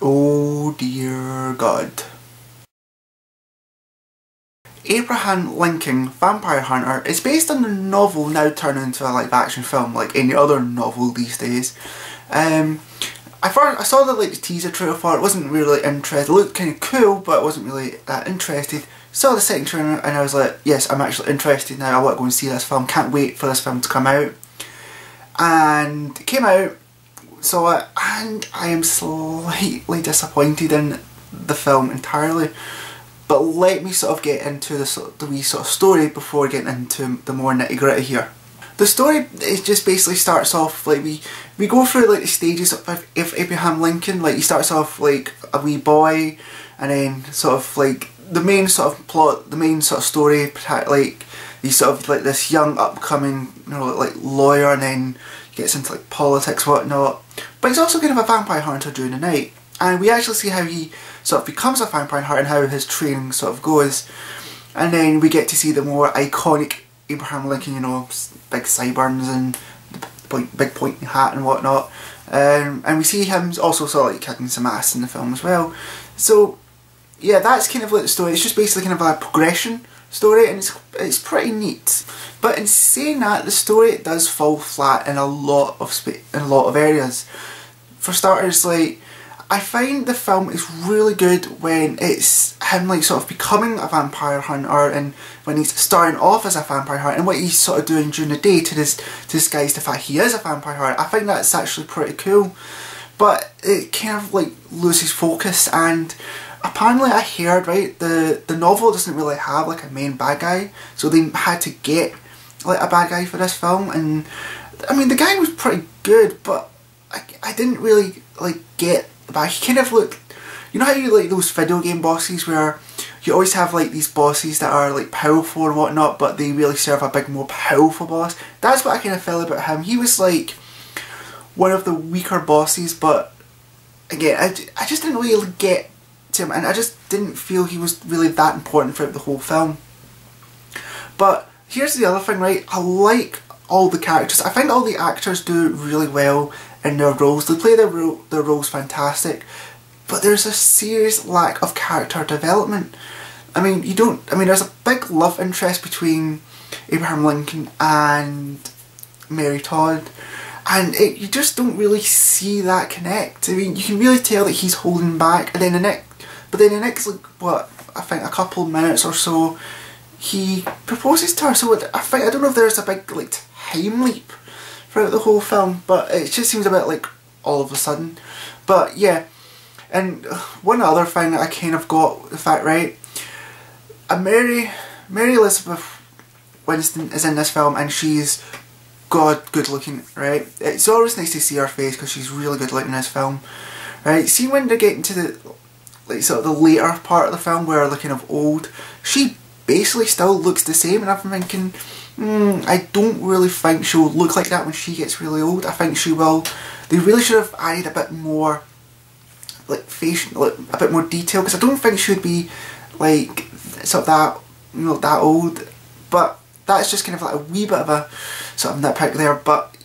Oh dear God. Abraham Lincoln Vampire Hunter is based on the novel now turned into a live action film like any other novel these days. I saw the teaser trailer for it, wasn't really interested. It looked kind of cool, but I wasn't really that interested. Saw the second trailer and I was like, yes, I'm actually interested now. I want to go and see this film. Can't wait for this film to come out. And it came out, saw it, and I am slightly disappointed in the film entirely. But let me sort of get into the wee sort of story before getting into the more nitty gritty here. The story is just basically starts off like we go through like the stages of Abraham Lincoln. Like he starts off like a wee boy, and then sort of like the main sort of plot, the main sort of story, like he's sort of like this young upcoming, you know, like lawyer, and then gets into like politics, whatnot. But he's also kind of a vampire hunter during the night, and we actually see how he sort of becomes a vampire hunter and how his training sort of goes. And then we get to see the more iconic Abraham Lincoln, you know, big sideburns and big pointy hat and whatnot. And we see him also sort of like kicking some ass in the film as well. So yeah, that's kind of like the story. It's just basically kind of a progression story, and it's pretty neat. But in saying that, the story does fall flat in a lot of areas. For starters, like, I find the film is really good when it's him like sort of becoming a vampire hunter, and when he's starting off as a vampire hunter and what he's sort of doing during the day to disguise the fact he is a vampire hunter. I think that's actually pretty cool. But it kind of like loses focus, and apparently I heard, right, the novel doesn't really have like a main bad guy, so they had to get like a bad guy for this film. And I mean, the guy was pretty good, but I didn't really like get the bad. He kind of looked, you know how you like those video game bosses where you always have like these bosses that are like powerful and whatnot, but they really serve a big more powerful boss. That's what I kind of felt about him. He was like one of the weaker bosses, but again, I just didn't really get to him, and I just didn't feel he was really that important throughout the whole film. But here's the other thing, right? I like all the characters. I think all the actors do really well in their roles. They play their roles fantastic, but there's a serious lack of character development. I mean, there's a big love interest between Abraham Lincoln and Mary Todd, and you just don't really see that connect. I mean, you can really tell that he's holding back, and then the next like, what, I think a couple minutes or so, he proposes to her. So I don't know if there's a big like time leap throughout the whole film, but it just seems a bit like all of a sudden. But yeah, and one other thing that I kind of got the fact right, Mary Elizabeth Winston is in this film, and she's good looking, right? It's always nice to see her face because she's really good looking in this film, right? See when they're getting to the like sort of the later part of the film where they're kind of old, she basically still looks the same, and I'm thinking, I don't really think she'll look like that when she gets really old. I think she will. They really should have added a bit more like facial, like a bit more detail, because I don't think she would be like sort of that, you know, that old. But that's just kind of like a wee bit of a sort of nitpick there. But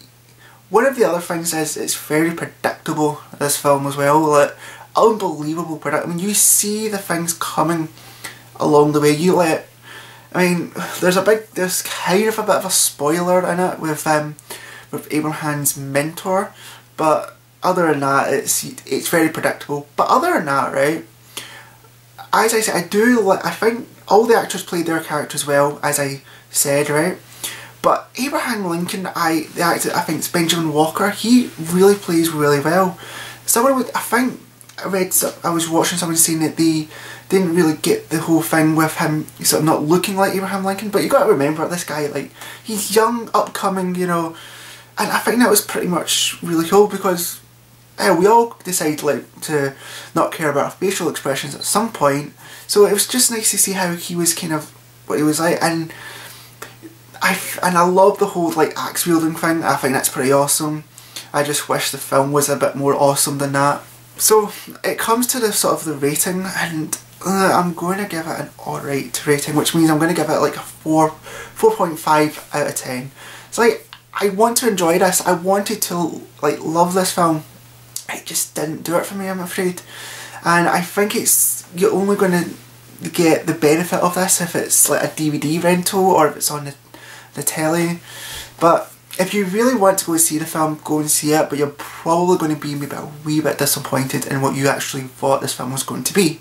one of the other things is it's very predictable, this film as well. Like, unbelievable predictable. I mean, you see the things coming along the way. I mean, there's kind of a bit of a spoiler in it with Abraham's mentor, but other than that, it's very predictable. But other than that, right, as I said, I think all the actors played their characters well, as I said, right. But Abraham Lincoln, the actor, I think it's Benjamin Walker, he really plays really well. I was watching someone saying that they didn't really get the whole thing with him sort of not looking like Abraham Lincoln, but you got to remember, this guy, like, he's young, upcoming, you know, and I think that was pretty much really cool, because we all decided like to not care about our facial expressions at some point, so it was just nice to see how he was kind of what he was like. And I love the whole like axe-wielding thing. I think that's pretty awesome. I just wish the film was a bit more awesome than that. So it comes to the sort of the rating, and I'm going to give it an alright rating, which means I'm going to give it like a 4.5 out of 10. It's like, I want to enjoy this, I wanted to like love this film, it just didn't do it for me, I'm afraid. And I think you're only going to get the benefit of this if it's like a DVD rental or if it's on the telly. But if you really want to go see the film, go and see it, but you're probably going to be maybe a wee bit disappointed in what you actually thought this film was going to be.